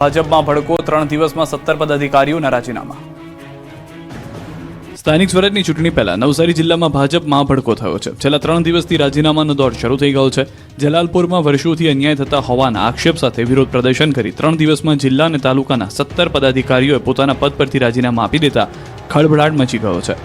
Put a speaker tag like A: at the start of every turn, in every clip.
A: ભાજપમાં ભડકો 3 દિવસમાં 17 પદાધિકારીઓના રાજીનામા। સ્થાનિક સ્વરાજની ચૂંટણી પહેલા નવસારી જિલ્લામાં ભાજપમાં ભડકો થયો છે। છેલ્લા 3 દિવસથી રાજીનામાનો દોર શરૂ થઈ ગયો છે। જલાલપુરમાં વર્ષોથી અન્યાય થતા હોવાના આક્ષેપ સાથે વિરોધ પ્રદર્શન કરી 3 દિવસમાં જિલ્લા અને તાલુકાના 17 પદાધિકારીઓએ પોતાના પદ પરથી રાજીનામા આપી દેતા ખળભળાટ મચી ગયો છે।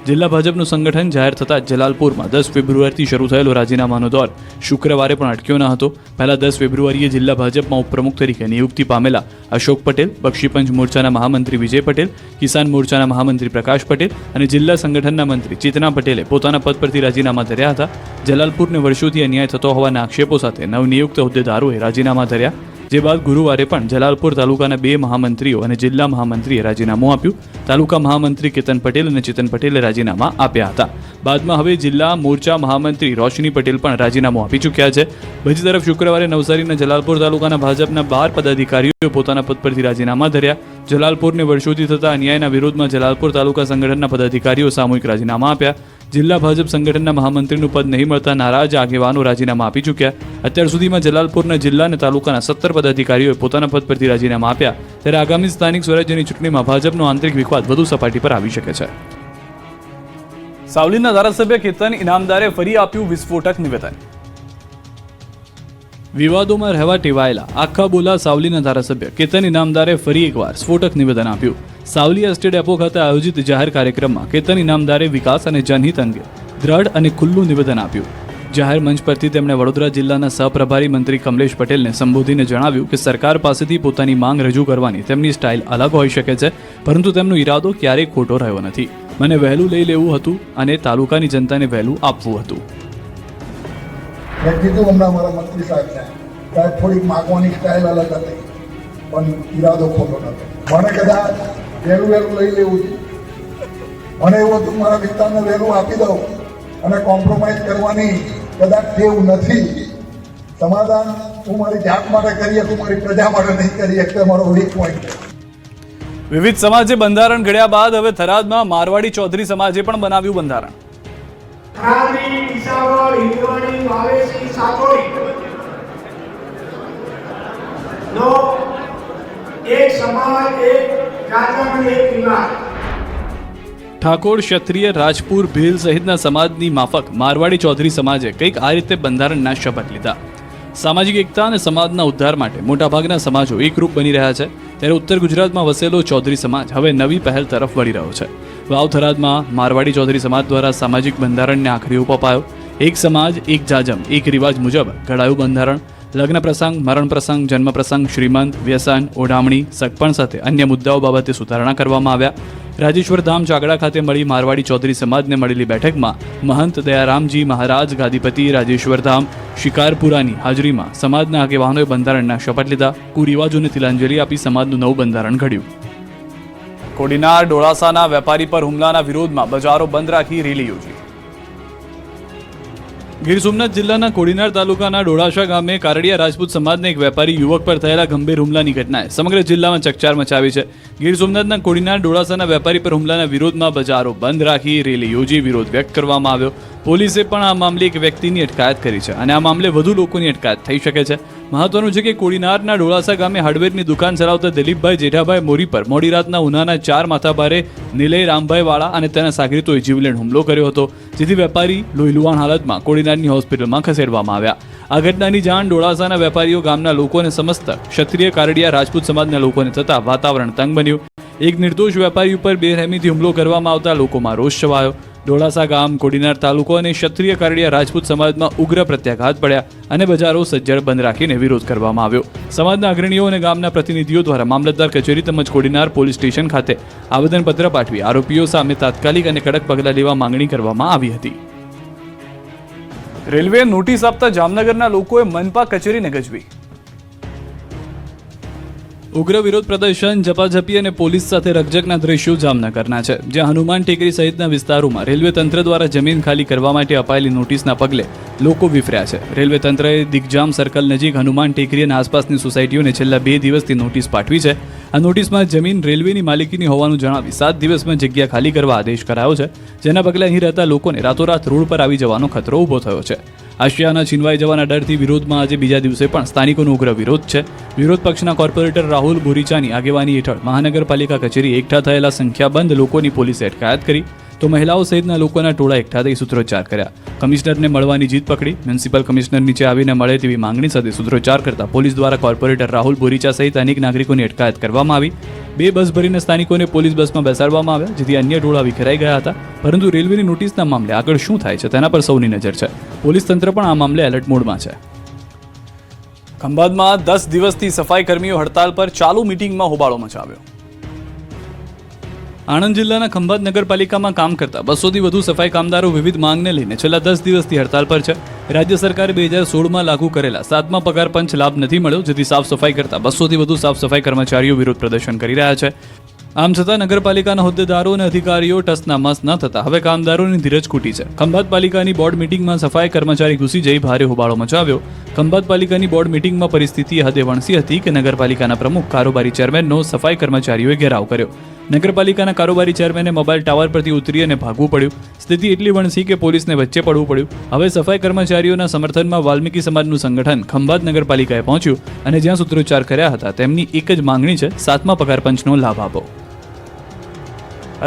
A: જિલ્લા ભાજપનું સંગઠન જાહેર થતાં જલાલપુરમાં 10 ફેબ્રુઆરીથી શરૂ થયેલો રાજીનામાનો દોર શુક્રવારે પણ અટક્યો ન હતો। પહેલા 10 ફેબ્રુઆરીએ જિલ્લા ભાજપમાં ઉપપ્રમુખ તરીકે નિયુક્તિ પામેલા અશોક પટેલ, બક્ષીપંચ મોરચાના મહામંત્રી વિજય પટેલ, કિસાન મોરચાના મહામંત્રી પ્રકાશ પટેલ અને જિલ્લા સંગઠનના મંત્રી ચેતના પટેલે પોતાના પદ પરથી રાજીનામા ધર્યા હતા। જલાલપુરને વર્ષોથી અન્યાય થતો હોવાના આક્ષેપો સાથે નવનિયુક્ત હોદ્દેદારોએ રાજીનામા ધર્યા, જે બાદ ગુરુવારે પણ જલાલપુર તાલુકાના 2 મહામંત્રીઓ અને જિલ્લા મહામંત્રીએ રાજીનામું આપ્યું। તાલુકા મહામંત્રી કેતન પટેલ અને ચેતન પટેલે રાજીનામા આપ્યા હતા। બાદમાં હવે જિલ્લા મોરચા મહામંત્રી રોશની પટેલ પણ રાજીનામું આપી ચૂક્યા છે। બીજી તરફ શુક્રવારે નવસારીના જલાલપુર તાલુકાના ભાજપના 12 પદાધિકારીઓએ પોતાના પદ પરથી રાજીનામા ધર્યા। જલાલપુરને વર્ષોથી થતા અન્યાયના વિરોધમાં જલાલપુર તાલુકા સંગઠનના પદાધિકારીઓ સામૂહિક રાજીનામા આપ્યા। જિલ્લા ભાજપ સંગઠનના મહામંત્રીનું પદ નહીં મળતા નારાજ આગેવાનો રાજીનામા આપી ચૂક્યા। અત્યાર સુધીમાં જલાલપુરના જિલ્લા અને તાલુકાના 17 પદાધિકારીઓએ પોતાના પદ પરથી રાજીનામા આપ્યા, ત્યારે આગામી સ્થાનિક સ્વરાજ્યની ચૂંટણીમાં ભાજપનો આંતરિક વિવાદ વધુ સપાટી પર આવી શકે છે। સાવલીના ધારાસભ્ય કેતન ઇનામદારે ફરી આપ્યું વિસ્ફોટક નિવેદન। વિવાદોમાં રહેવા ટેવાયેલા આખા બોલા સાવલીના ધારાસભ્ય કેતન ઇનામદારે ફરી એકવાર સ્ફોટક નિવેદન આપ્યું। સાવલી એસટી ડેપો ખાતે આયોજિત જાહેર કાર્યક્રમમાં કેતન ઇનામદારે વિકાસ અને જનહિત અંગે દ્રઢ અને ખુલ્લું નિવેદન આપ્યું। જાહેર મંચ પરથી તેમણે વડોદરા જિલ્લાના સહપ્રભારી મંત્રી કમલેશ પટેલને સંબોધીને જણાવ્યું કે સરકાર પાસેથી પોતાની માંગ રજૂ કરવાની તેમની સ્ટાઇલ અલગ હોઈ શકે છે, પરંતુ તેમનો ઈરાદો ક્યારેય ખોટો રહ્યો નથી। મને વહેલું લઈ લેવું હતું અને તાલુકાની જનતાને વહેલું આપવું હતું।
B: મેં કીધું હમણાં મારા મંત્રી સાહેબને, સાહેબ થોડીક માગવાની સ્ટાઇલ અલગ હતી પણ ઈરાદો ખોટો નતો। મને કદાચ વહેલું લઈ લેવું છે, મને એવું હતું મારા વિસ્તારને વહેલું આપી દઉં અને કોમ્પ્રોમાઇઝ કરવાની કદાચ ટેવ નથી। સમાધાન હું મારી જાત માટે કરી શકું, મારી પ્રજા માટે નહીં કરી શકતો, મારો વીક પોઈન્ટ છે।
A: વિવિધ સમાજે બંધારણ ઘડ્યા બાદ હવે થરાદમાં મારવાડી ચૌધરી સમાજે પણ બનાવ્યું બંધારણ।
C: થરાદની ઈસાવળ, હિંદવાણી, વાવેસી, સાતોડી નો એક સમાજ, એક રાજા અને એક વિવાદ।
A: ઠાકોર, ક્ષત્રિય, રાજપૂર, ભીલ સહિતના સમાજની માફક મારવાડી ચૌધરી સમાજે કંઈક આ રીતે બંધારણના શપથ લીધા। સામાજિક એકતા અને સમાજના ઉદ્ધાર માટે મોટાભાગના સમાજો એકરૂપ બની રહ્યા છે, ત્યારે ઉત્તર ગુજરાતમાં વસેલો ચૌધરી સમાજ હવે નવી પહેલ તરફ વળી રહ્યો છે। વાવ થરાદમાં મારવાડી ચૌધરી સમાજ દ્વારા સામાજિક બંધારણને આખરી ઓપ અપાયો। એક સમાજ, એક જાજમ, એક રિવાજ મુજબ ઘડાયું બંધારણ। લગ્ન પ્રસંગ, મરણ પ્રસંગ, જન્મ પ્રસંગ, શ્રીમંત, વ્યસન, ઓઢામણી, સગપણ સાથે અન્ય મુદ્દાઓ બાબતે સુધારણા કરવામાં આવ્યા। રાજેશ્વર ધામ ચાગડા ખાતે મળી મારવાડી ચૌધરી સમાજને મળેલી બેઠકમાં મહંત દયારામજી મહારાજ ગાદીપતિ રાજેશ્વર ધામ શિકારપુરાની હાજરીમાં સમાજના આગેવાનોએ બંધારણના શપથ લીધા। કુરિવાજોને તિલાંજલિ આપી સમાજનું નવું બંધારણ ઘડ્યું। કોડીનાર ડોળાસાના વેપારી પર હુમલાના વિરોધમાં બજારો બંધ રાખી રેલી યોજી। ગીર સોમનાથ જિલ્લાના કોડીનાર તાલુકાના ડોળાસા ગામે કારડિયા રાજપૂત સમાજના એક વેપારી યુવક પર થયેલા ગંભીર હુમલાની ઘટનાએ સમગ્ર જિલ્લામાં ચકચાર મચાવી છે। ગીર સોમનાથના કોડીનાર ડોળાસાના વેપારી પર હુમલાના વિરોધમાં બજારો બંધ રાખી રેલી યોજી વિરોધ વ્યક્ત કરવામાં આવ્યો। પોલીસે પણ આ મામલે એક વ્યક્તિની અટકાયત કરી છે અને આ મામલે વધુ લોકોની અટકાયત થઈ શકે છે। મહત્વનું છે કે કોડીનારના ડોળાસા ગામે હાર્ડવેરની દુકાન ચલાવતા દિલીપભાઈ જેઠાભાઈ મોરી પર મોડી રાતના ઉનાના 4 માથાભારે નિલય રામભાઈ વાળા અને તેના સાગરીતોએ જીવલેણ હુમલો કર્યો હતો, જેથી વેપારી લોહીલુહાણ હાલતમાં કોડીનારની હોસ્પિટલમાં ખસેડવામાં આવ્યા। આ ઘટનાની જાણ ડોળાસાના વેપારીઓ, ગામના લોકો અને સમસ્ત ક્ષત્રિય કારડિયા રાજપૂત સમાજના લોકોને થતા વાતાવરણ તંગ બન્યું। એક નિર્દોષ વેપારી ઉપર બેરહેમીથી હુમલો કરવામાં આવતા લોકોમાં રોષ છવાયો। ડોળાસા ગામ, કોડીનાર તાલુકો અને ક્ષત્રિય કારડિયા રાજપૂત સમાજમાં ઉગ્ર પ્રત્યાઘાત પડ્યા અને બજારો સજ્જડ બંધ રાખીને વિરોધ કરવામાં આવ્યો। સમાજના અગ્રણીઓ અને ગામના પ્રતિનિધિઓ દ્વારા મામલતદાર કચેરી તેમજ કોડીનાર પોલીસ સ્ટેશન ખાતે આવેદનપત્ર પાઠવી આરોપીઓ સામે તાત્કાલિક અને કડક પગલાં લેવા માંગણી કરવામાં આવી હતી। રેલવે નોટિસ આપતા જામનગરના લોકોએ મનપા કચેરીને ગજવી। ઉગ્ર વિરોધ પ્રદર્શન, ઝપાઝપી અને પોલીસ સાથે રકઝકના દ્રશ્યો જામનગરના છે, જ્યાં હનુમાન ટેકરી સહિતના વિસ્તારોમાં રેલવે તંત્ર દ્વારા જમીન ખાલી કરવા માટે અપાયેલી નોટિસના પગલે લોકો વિફર્યા છે। રેલવે તંત્રએ દિગ્જામ સર્કલ નજીક હનુમાન ટેકરી અને આસપાસની સોસાયટીઓને છેલ્લા 2 દિવસથી નોટિસ પાઠવી છે। આ નોટિસમાં જમીન રેલવેની માલિકીની હોવાનું જણાવી 7 દિવસમાં જગ્યા ખાલી કરવા આદેશ કરાયો છે, જેના પગલે અહીં રહેતા લોકોને રાતોરાત રોડ પર આવી જવાનો ખતરો ઊભો થયો છે। આશિયાના છીનવાઈ જવાના ડરથી વિરોધમાં આજે બીજા દિવસે પણ સ્થાનિકોનો ઉગ્ર વિરોધ છે. વિરોધ પક્ષના કોર્પોરેટર રાહુલ બોરીચાની આગેવાની હેઠળ મહાનગરપાલિકા કચેરી એકઠા થયેલા સંખ્યાબંધ લોકોની પોલીસે અટકાયત કરી તો મહિલાઓ સહિતના લોકોના ટોળા એકઠા થઈ સૂત્રોચ્ચાર કર્યા. કમિશનરને મળવાની જીદ પકડી. મ્યુનિસિપલ કમિશનર નીચે આવીને મળે તેવી માંગણી સાથે સૂત્રોચ્ચાર કરતા પોલીસ દ્વારા કોર્પોરેટર રાહુલ બોરીચા સહિત અનેક નાગરિકોની અટકાયત કરવામાં આવી. 2 બસ ભરીને સ્થાનિકોને પોલીસ બસમાં બેસાડવામાં આવ્યા, જેથી અન્ય ટોળા વિખેરાઈ ગયા હતા. પરંતુ રેલવેની નોટિસના મામલે આગળ શું થાય છે તેના પર સૌની નજર છે. પોલીસ તંત્ર પણ આ મામલે એલર્ટ મોડમાં છે. ખંભાતમાં 10 દિવસથી સફાઈ કર્મીઓ હડતાલ પર ચાલુ મીટિંગમાં હોબાળો મચાવ્યો. આણંદ જિલ્લાના ખંભાત નગરપાલિકામાં કામ કરતા 200થી વધુ સફાઈ કામદારો વિવિધ માંગને લઈને છેલ્લા 10 દિવસથી હડતાલ પર છે. રાજ્ય સરકારે 2016માં લાગુ કરેલા 7મા પગાર પંચ લાભ નથી મળ્યો, જેથી સાફ સફાઈ કરતા 200થી વધુ સાફ સફાઈ કર્મચારીઓ વિરોધ પ્રદર્શન કરી રહ્યા છે. આમ છતાં નગરપાલિકાના હોદ્દેદારો અને અધિકારીઓ ટસના મસ ન થતા હવે કામદારોની ધીરજ ખૂટી છે. ખંભાત પાલિકાની બોર્ડ મીટિંગમાં સફાઈ કર્મચારી ઘૂસી જઈ ભારે હોબાળો મચાવ્યો. ખંભાત પાલિકાની બોર્ડ મીટિંગમાં પરિસ્થિતિ હદે વણસી હતી કે નગરપાલિકાના પ્રમુખ કારોબારી ચેરમેનનો સફાઈ કર્મચારીઓએ ઘેરાવ કર્યો. નગરપાલિકાના કારોબારી ચેરમેને મોબાઈલ ટાવર પરથી ઉતરી અને ભાગવું પડ્યું. સ્થિતિ એટલી વણસી કે પોલીસને વચ્ચે પડવું પડ્યું. હવે સફાઈ કર્મચારીઓના સમર્થનમાં વાલ્મીકી સમાજનું સંગઠન ખંભાત નગરપાલિકાએ પહોંચ્યું અને જ્યાં સૂત્રોચ્ચાર કર્યા હતા તેમની એક જ માંગણી છે, 7મા પગાર પંચનો લાભ આપો.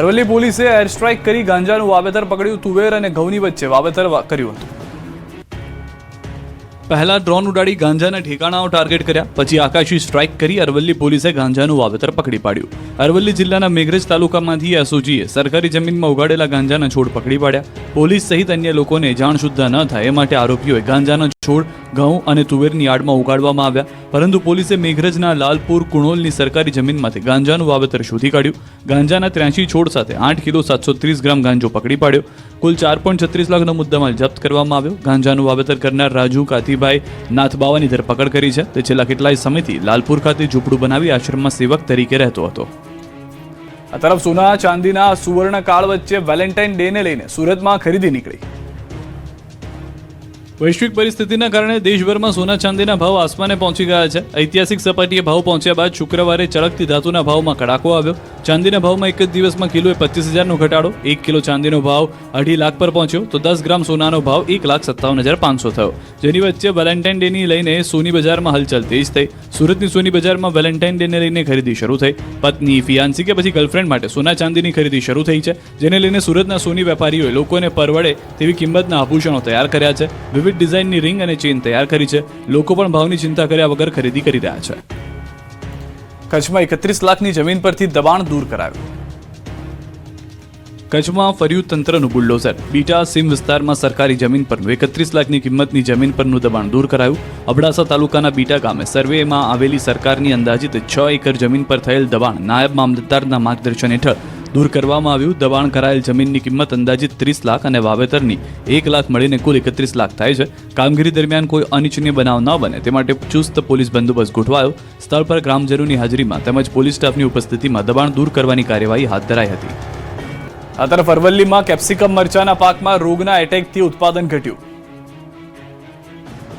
A: અરવલ્લી પોલીસે એર સ્ટ્રાઇક કરી ગાંજાનું વાવેતર પકડ્યું. તુવેર અને ઘઉંની વચ્ચે વાવેતર કર્યું હતું. પહેલા ડ્રોન ઉડાડી ગાંજાના ઠેકાણાઓ ટાર્ગેટ કર્યા, પછી આકાશી સ્ટ્રાઇક કરી અરવલ્લી પોલીસે ગાંજાનું વાવેતર પકડી પાડ્યું. અરવલ્લી જિલ્લાના મેઘરજ તાલુકામાંથી એસઓજીએ સરકારી જમીનમાં ઉગાડેલા ગાંજાના છોડ પકડી પાડ્યા. પોલીસ સહિત અન્ય લોકોને જાણ સુદ્ધા ન થાય એ માટે આરોપીઓએ ગાંજાના છોડ ઘઉં અને તુવેરની આડમાં ઉગાડવામાં આવ્યા. પરંતુ પોલીસે મેઘરજના લાલપુર કુણોલની સરકારી જમીનમાંથી ગાંજાનું વાવેતર શોધી કાઢ્યું. ગાંજાના 83 છોડ સાથે 8 કિલો 730 ગ્રામ ગાંજો પકડી પાડ્યો. કુલ 4.36 લાખનો મુદ્દામાલ જપ્ત કરવામાં આવ્યો. ગાંજાનું વાવેતર કરનાર રાજુ કાથીભાઈ નાથબાવાની ધરપકડ કરી છે. તે છેલ્લા કેટલાય સમયથી લાલપુર ખાતે ઝૂંપડું બનાવી આશ્રમમાં સેવક તરીકે રહેતો હતો. આ તરફ સોના ચાંદીના સુવર્ણ કાળ વચ્ચે વેલેન્ટાઇન ડેને લઈને સુરતમાં ખરીદી નીકળી. વૈશ્વિક પરિસ્થિતિના કારણે દેશભરમાં સોના ચાંદીના ભાવ આસમાને પહોંચી ગયા છે. ઐતિહાસિક સપાટીએ ભાવ પહોંચ્યા બાદ શુક્રવારે ચળકતી ધાતુના ભાવમાં કડાકો આવ્યો. ચાંદીના ભાવમાં એક જ દિવસમાં કિલોએ 25,000નો ઘટાડો. 1 કિલો ચાંદીનો ભાવ 2.5 લાખ પર પહોંચ્યો તો 10 ગ્રામ સોનાનો ભાવ 1,57,500 થયો. જેની વચ્ચે વેલેન્ટાઇન ડેની લઈને સોની બજારમાં હલચલ તેજ થઈ. સુરતની સોની બજારમાં વેલેન્ટાઇન ડેને લઈને ખરીદી શરૂ થઈ. પત્ની, ફિયાન્સી કે પછી ગર્લફ્રેન્ડ માટે સોના ચાંદીની ખરીદી શરૂ થઈ છે, જેને લઈને સુરતના સોની વેપારીઓએ લોકોને પરવડે તેવી કિંમતના આભૂષણો તૈયાર કર્યા છે. વિવિધ ડિઝાઇનની રિંગ અને ચેઇન તૈયાર કરી છે. લોકો પણ ભાવની ચિંતા કર્યા વગર ખરીદી કરી રહ્યા છે. કચ્છમાં 31 લાખની જમીન પરથી દબાણ દૂર કરાયું. કચ્છમાં ફર્યું તંત્રનું બુલડોઝર. બીટા સીમ વિસ્તારમાં સરકારી જમીન પરનું 31 લાખની કિંમતની જમીન પરનું દબાણ દૂર કરાયું. અબડાસા તાલુકાના બીટા ગામે સર્વેમાં આવેલી સરકારની અંદાજિત 6 એકર જમીન પર થયેલ દબાણ નાયબ મામલતદારના માર્ગદર્શન હેઠળ દૂર કરવામાં આવ્યું. દબાણ કરાયેલ જમીનની કિંમત અંદાજિત 30 લાખ અને વાવેતરની 1 લાખ મળીને કુલ 31 લાખ થાય છે. કામગીરી દરમિયાન કોઈ અનિચ્છનીય બનાવ ન બને તે માટે ચુસ્ત પોલીસ બંદોબસ્ત ગોઠવાયો. સ્થળ પર ગ્રામજનોની હાજરીમાં તેમજ પોલીસ સ્ટાફની ઉપસ્થિતિમાં દબાણ દૂર કરવાની કાર્યવાહી હાથ ધરાઈ હતી. આ તરફ અરવલ્લીમાં કેપ્સિકમ મરચાના પાકમાં રોગના એટેકથી ઉત્પાદન ઘટ્યું.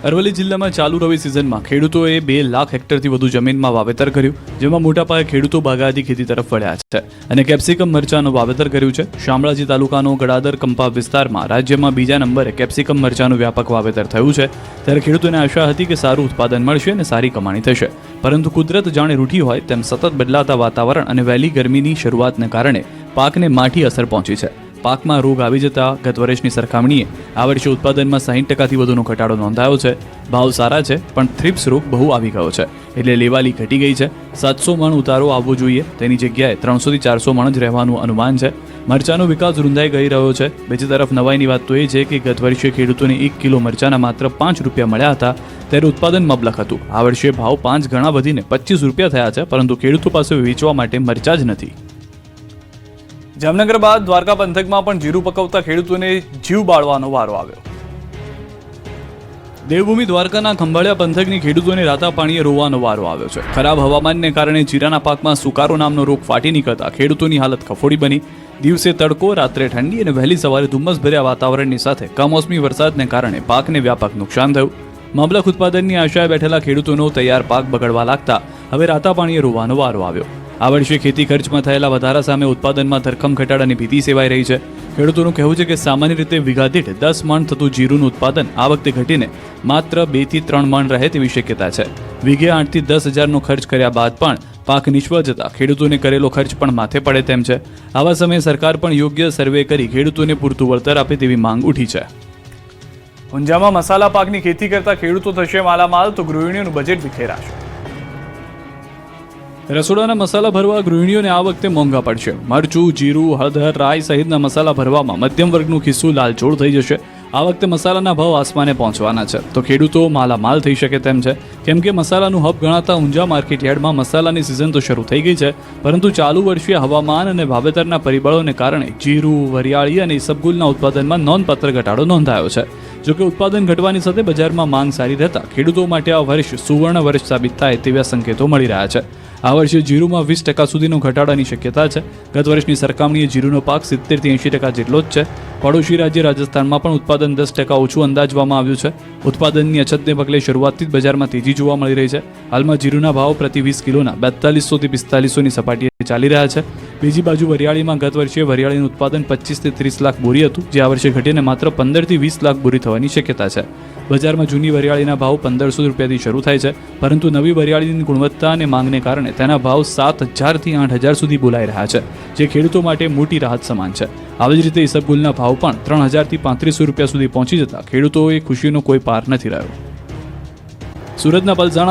A: અરવલ્લી જિલ્લામાં ચાલુ રવિ સિઝનમાં ખેડૂતોએ 2 લાખ હેક્ટરથી વધુ જમીનમાં વાવેતર કર્યું, જેમાં મોટા પાયે ખેડૂતો બાગાયતી ખેતી તરફ વળ્યા છે અને કેપ્સિકમ મરચાનું વાવેતર કર્યું છે. શામળાજી તાલુકાનો ગડાદર કંપા વિસ્તારમાં રાજ્યમાં બીજા નંબરે કેપ્સિકમ મરચાનું વ્યાપક વાવેતર થયું છે. ત્યારે ખેડૂતોને આશા હતી કે સારું ઉત્પાદન મળશે અને સારી કમાણી થશે, પરંતુ કુદરત જાણે રૂઠી હોય તેમ સતત બદલાતા વાતાવરણ અને વહેલી ગરમીની શરૂઆતને કારણે પાકને માઠી અસર પહોંચી છે. પાકમાં રોગ આવી જતા ગત વર્ષની સરખામણીએ આ વર્ષે ઉત્પાદનમાં 60%થી વધુનો ઘટાડો નોંધાયો છે. ભાવ સારા છે, પણ થ્રિપ્સ રોગ બહુ આવી ગયો છે, એટલે લેવાલી ઘટી ગઈ છે. 700 મણ ઉતારો આવવો જોઈએ, તેની જગ્યાએ 300 થી 400 મણ જ રહેવાનું અનુમાન છે. મરચાનો વિકાસ રૂંધાઈ ગઈ રહ્યો છે. બીજી તરફ નવાઈની વાત તો એ છે કે ગત વર્ષે ખેડૂતોને 1 કિલો મરચાના માત્ર 5 રૂપિયા મળ્યા હતા, ત્યારે ઉત્પાદન મબલખ હતું. આ વર્ષે ભાવ 5 ગણા વધીને 25 રૂપિયા થયા છે, પરંતુ ખેડૂતો પાસે વેચવા માટે મરચા જ નથી. જામનગર બાદ દ્વારકા પંથકમાં પણ જીરું પકવતા ખેડૂતોને જીવ બાળવાનો વારો આવ્યો. દેવભૂમિ દ્વારકાના ખંભાળિયા પંથકની ખેડૂતોને રાતા પાણીએ રોવાનો વારો આવ્યો છે. ખરાબ હવામાનને કારણે જીરાના પાકમાં સુકારો નામનો રોગ ફાટી નીકળતા ખેડૂતોની હાલત કફોડી બની. દિવસે તડકો, રાત્રે ઠંડી અને વહેલી સવારે ધુમ્મસભર્યા વાતાવરણની સાથે કમોસમી વરસાદને કારણે પાકને વ્યાપક નુકસાન થયું. મબલખ ઉત્પાદનની આશાએ બેઠેલા ખેડૂતોનો તૈયાર પાક બગડવા લાગતા હવે રાતા પાણીએ રોવાનો વારો આવ્યો. આ વર્ષે ખેતી ખર્ચમાં થયેલા વધારા સામે ઉત્પાદનમાં ધરખમ ઘટાડાની ભીતિ સેવાઈ રહી છે. ખેડૂતોનું કહેવું છે કે સામાન્ય રીતે વીઘા દીઠ 10 મણ થતું જીરુનું ઉત્પાદન આ વખતે ઘટીને માત્ર 2 થી 3 મણ રહે તેવી શક્યતા છે. વીઘે 8 થી 10 હજારનો ખર્ચ કર્યા બાદ પણ પાક નિષ્ફળ જતા ખેડૂતોને કરેલો ખર્ચ પણ માથે પડે તેમ છે. આવા સમયે સરકાર પણ યોગ્ય સર્વે કરી ખેડૂતોને પૂરતું વળતર આપે તેવી માંગ ઉઠી છે. ઊંઝામાં મસાલા પાકની ખેતી કરતા ખેડૂતો થશે માલામાલ તો ગૃહિણીઓનું બજેટ વિખેરાશે. રસોડાના મસાલા ભરવા ગૃહિણીઓને આ વખતે મોંઘા પડશે. મરચું, જીરું, હળદર, રાઈ સહિતના મસાલા ભરવામાં મધ્યમ વર્ગનું ખિસ્સું લાલચોળ થઈ જશે. આ વખતે મસાલાના ભાવ આસમાને પહોંચવાના છે તો ખેડૂતો માલામાલ થઈ શકે તેમ છે. કેમ કે મસાલાનું હબ ગણાતા ઊંઝા માર્કેટયાર્ડમાં મસાલાની સિઝન તો શરૂ થઈ ગઈ છે, પરંતુ ચાલુ વર્ષે હવામાન અને વાવેતરના પરિબળોને કારણે જીરું, વરિયાળી અને ઇસબગુલના ઉત્પાદનમાં નોંધપાત્ર ઘટાડો નોંધાયો છે. જોકે ઉત્પાદન ઘટવાની સાથે બજારમાં માંગ સારી રહેતા ખેડૂતો માટે આ વર્ષ સુવર્ણ વર્ષ સાબિત થાય તેવા સંકેતો મળી રહ્યા છે. આ વર્ષે જીરુમાં 20% સુધીનો ઘટાડાની શક્યતા છે. ગત વર્ષની સરખામણીએ જીરુનો પાક 70 થી 80% જેટલો જ છે. પડોશી રાજ્ય રાજસ્થાનમાં પણ ઉત્પાદન 10% ઓછું અંદાજવામાં આવ્યું છે. ઉત્પાદનની અછતને પગલે શરૂઆતથી જ બજારમાં તેજી જોવા મળી રહી છે. હાલમાં જીરુના ભાવ પ્રતિ 20 કિલોના 4200 થી 4500ની સપાટીએ ચાલી રહ્યા છે. બીજી બાજુ વરિયાળીમાં ગત વર્ષે વરિયાળીનું ઉત્પાદન 25 થી 30 લાખ બોરી હતું, જે આ વર્ષે ઘટીને માત્ર 15 થી 20 લાખ બોરી થવાની શક્યતા છે. બજારમાં જૂની વરિયાળીના ભાવ 1500 રૂપિયાથી શરૂ થાય છે, પરંતુ નવી વરિયાળીની ગુણવત્તા અને માંગને કારણે તેના ભાવ 7000 થી 8000 સુધી બોલાઈ રહ્યા છે, જે ખેડૂતો માટે મોટી રાહત સમાન છે. આવી જ રીતે ઇસબગુલના ભાવ પણ 3000 થી 3500 રૂપિયા સુધી પહોંચી જતા ખેડૂતોએ ખુશીનો કોઈ પાર નથી રહ્યો. સુરતના પલસાણા